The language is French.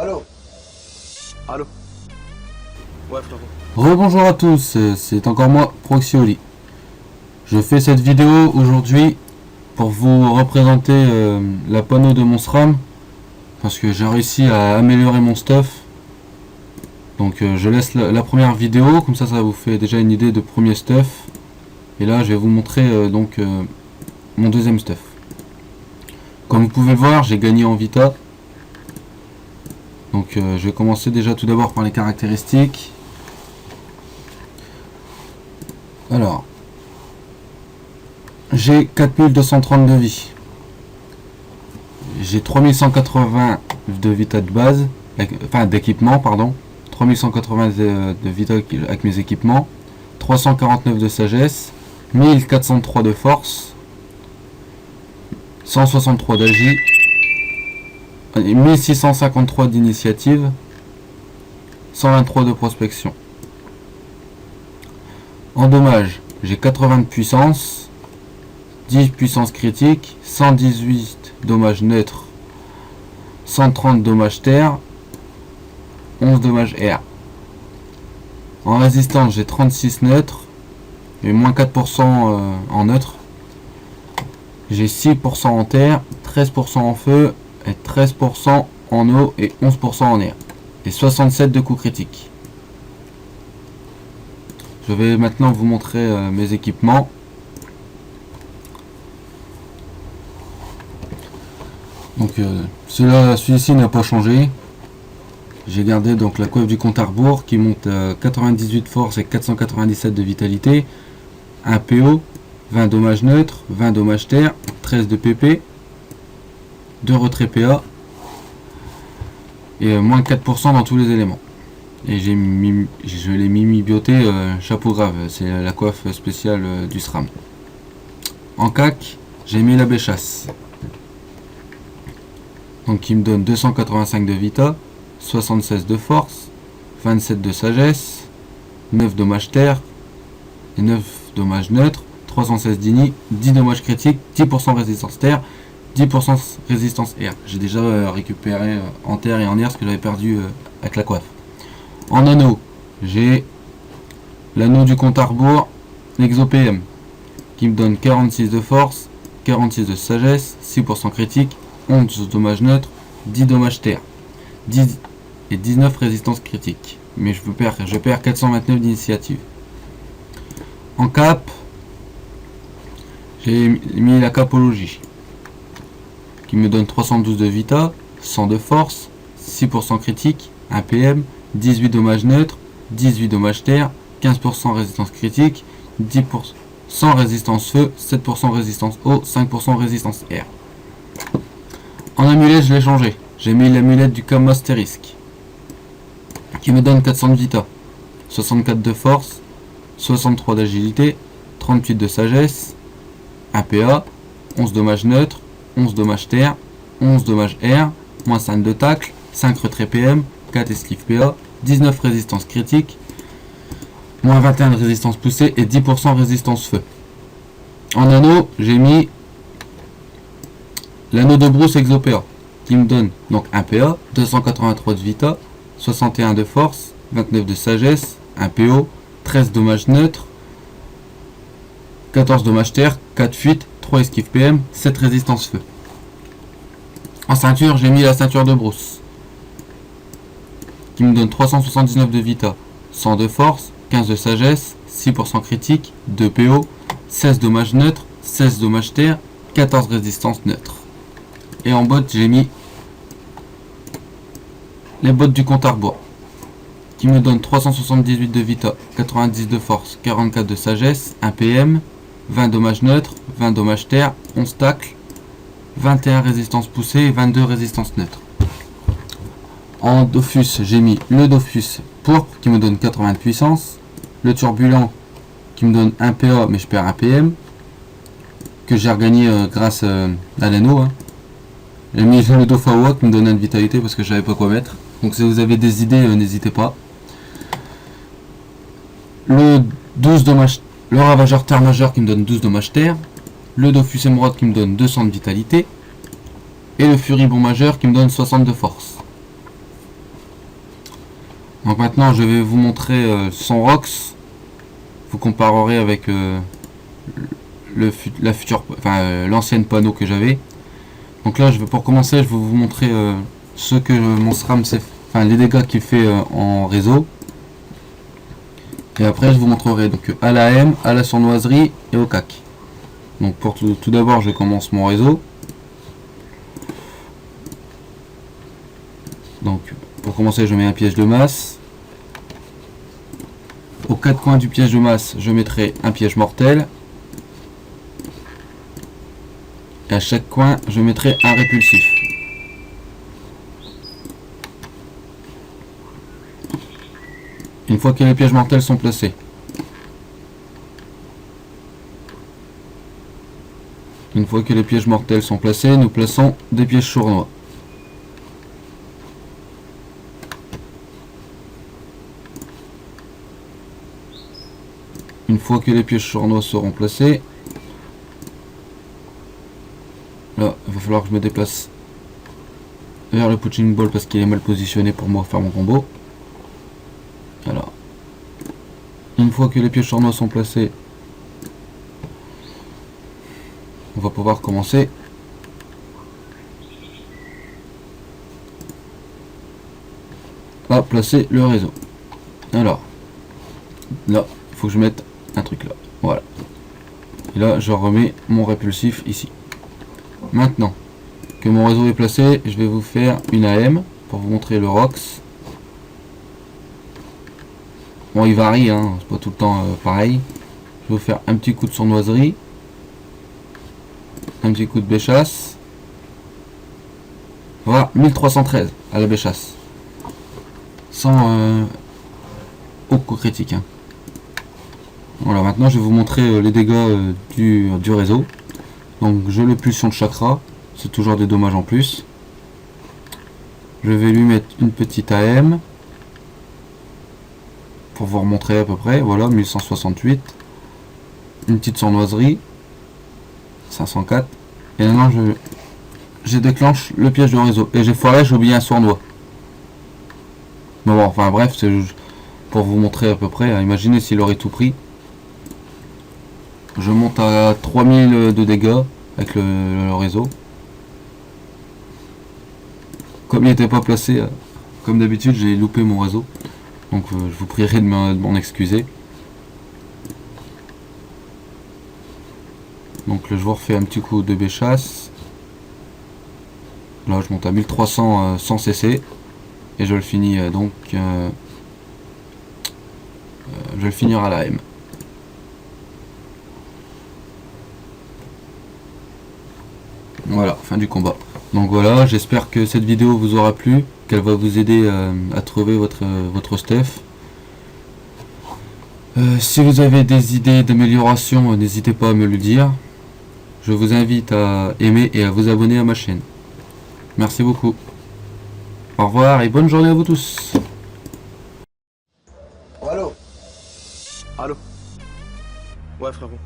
Allô. Allô. Ouais frérot. Rebonjour à tous, c'est encore moi, Proxioli. Je fais cette vidéo aujourd'hui pour vous représenter la panneau de mon SRAM, parce que j'ai réussi à améliorer mon stuff. Donc je laisse la première vidéo, comme ça vous fait déjà une idée de premier stuff. Et là je vais vous montrer mon deuxième stuff. Comme vous pouvez le voir, j'ai gagné en Vita. Donc je vais commencer déjà tout d'abord par les caractéristiques. Alors, j'ai 4232 vie. J'ai 3180 de Vita de base, enfin d'équipement, pardon. 3180 de Vita avec mes équipements. 349 de sagesse. 1403 de force. 163 d'agi. 1653 d'initiative. 123 de prospection. En dommage, j'ai 80 de puissance, 10 puissance critique, 118 dommages neutres, 130 dommages terre, 11 dommages air. En résistance, j'ai 36 neutres et moins 4% en neutre. J'ai 6% en terre, 13% en feu et 13% en eau et 11% en air. Et 67 de coups critiques. Je vais maintenant vous montrer mes équipements. Donc celui-ci n'a pas changé. J'ai gardé donc la coiffe du compte à rebours qui monte à 98 force et 497 de vitalité. Un PO, 20 dommages neutres, 20 dommages terre, 13 de PP, 2 retraits PA et moins 4% dans tous les éléments. Et je l'ai mimi-bioté chapeau grave, c'est la coiffe spéciale du SRAM. En CAC, j'ai mis la béchasse. Donc qui me donne 285 de Vita, 76 de force, 27 de sagesse, 9 dommages terre et 9 dommages neutres, 316 d'ini, 10 dommages critiques, 10% résistance terre, 10% résistance air. J'ai déjà récupéré en terre et en air ce que j'avais perdu avec la coiffe. En anneau, j'ai l'anneau du compte à rebours, l'Exo-PM, qui me donne 46 de force, 46 de sagesse, 6% critique, 11 dommages neutres, 10 dommages terre, 10 et 19 résistance critique. Mais je perds 429 d'initiative. En cap, j'ai mis la capologie, qui me donne 312 de Vita, 100 de force, 6% critique, 1 PM, 18 dommages neutres, 18 dommages terre, 15% résistance critique, 10% résistance feu, 7% résistance eau, 5% résistance air. En amulette, je l'ai changé. J'ai mis l'amulette du Cam Asterisk, qui me donne 400 de Vita, 64 de force, 63 d'agilité, 38 de sagesse, 1 PA, 11 dommages neutres, 11 dommages terre, 11 dommages air, moins 5 de tacle, 5 retraits PM, 4 esquives PA, 19 résistance critique, moins 21 de résistance poussée et 10% résistance feu. En anneau, j'ai mis l'anneau de brousse Exo-PA, qui me donne donc un PA, 283 de Vita, 61 de force, 29 de sagesse, un PO, 13 dommages neutres, 14 dommages terre, 4 fuites, 3 esquives PM, 7 résistance feu. En ceinture, j'ai mis la ceinture de brousse, qui me donne 379 de Vita, 100 de force, 15 de sagesse, 6% critique, 2 PO, 16 dommages neutres, 16 dommages terre, 14 résistance neutre. Et en botte, j'ai mis les bottes du compte à rebours, qui me donne 378 de Vita, 90 de force, 44 de sagesse, 1 PM, 20 dommages neutres, 20 dommages terre, 11 tacles, 21 résistance poussée et 22 résistance neutre. En Dofus, j'ai mis le Dofus pourpre qui me donne 80 de puissance, le turbulent qui me donne 1 PA mais je perds 1 PM, que j'ai regagné grâce à l'anneau. J'ai mis le Dofawa qui me donne 1 de vitalité parce que je savais pas quoi mettre. Donc si vous avez des idées, n'hésitez pas. Le 12 dommages, le Ravageur Terre Majeur qui me donne 12 dommages terre, le Dofus Émeraude qui me donne 200 de vitalité, et le Furibond Majeur qui me donne 60 de force. Donc maintenant je vais vous montrer son ROX. Vous comparerez avec l'ancienne panneau que j'avais. Donc là pour commencer je vais vous montrer ce que mon SRAM s'est, enfin les dégâts qu'il fait en réseau. Et après je vous montrerai donc à la M, à la sournoiserie et au CAC. Donc pour tout d'abord je commence mon réseau. Donc pour commencer je mets un piège de masse. Aux quatre coins du piège de masse je mettrai un piège mortel. Et à chaque coin je mettrai un répulsif. Une fois que les pièges mortels sont placés, nous plaçons des pièges sournois. Une fois que les pièges sournois seront placés, là il va falloir que je me déplace vers le punching ball parce qu'il est mal positionné pour moi faire mon combo. Alors, une fois que les pièges sournois sont placés, on va pouvoir commencer à placer le réseau. Alors, là, il faut que je mette un truc là. Voilà. Et là, je remets mon répulsif ici. Maintenant que mon réseau est placé, je vais vous faire une AM pour vous montrer le ROX. Bon, il varie, hein, c'est pas tout le temps pareil. Je vais vous faire un petit coup de sournoiserie, un petit coup de béchasse. Voilà, 1313 à la béchasse. Sans haut coup critique. Hein. Voilà, maintenant je vais vous montrer les dégâts du réseau. Donc je le pulsion de chakra, c'est toujours des dommages en plus. Je vais lui mettre une petite AM. Pour vous remontrer à peu près, voilà, 1168. Une petite sournoiserie, 504. Et maintenant je déclenche le piège de réseau. Et j'ai foiré, j'ai oublié un sournois. Mais bon, enfin bref, c'est pour vous montrer à peu près. Imaginez s'il aurait tout pris. Je monte à 3000 de dégâts avec le réseau. Comme il n'était pas placé, comme d'habitude, j'ai loupé mon réseau. Donc je vous prierai de m'en excuser. Donc là, je vous refais un petit coup de béchasse. Là je monte à 1300 sans cc. Et je le finis donc je vais le finir à la M. Voilà, fin du combat. Donc voilà, j'espère que cette vidéo vous aura plu, qu'elle va vous aider à trouver votre stuff. Si vous avez des idées d'amélioration, n'hésitez pas à me le dire. Je vous invite à aimer et à vous abonner à ma chaîne. Merci beaucoup. Au revoir et bonne journée à vous tous. Allô? Allô? Ouais, frérot.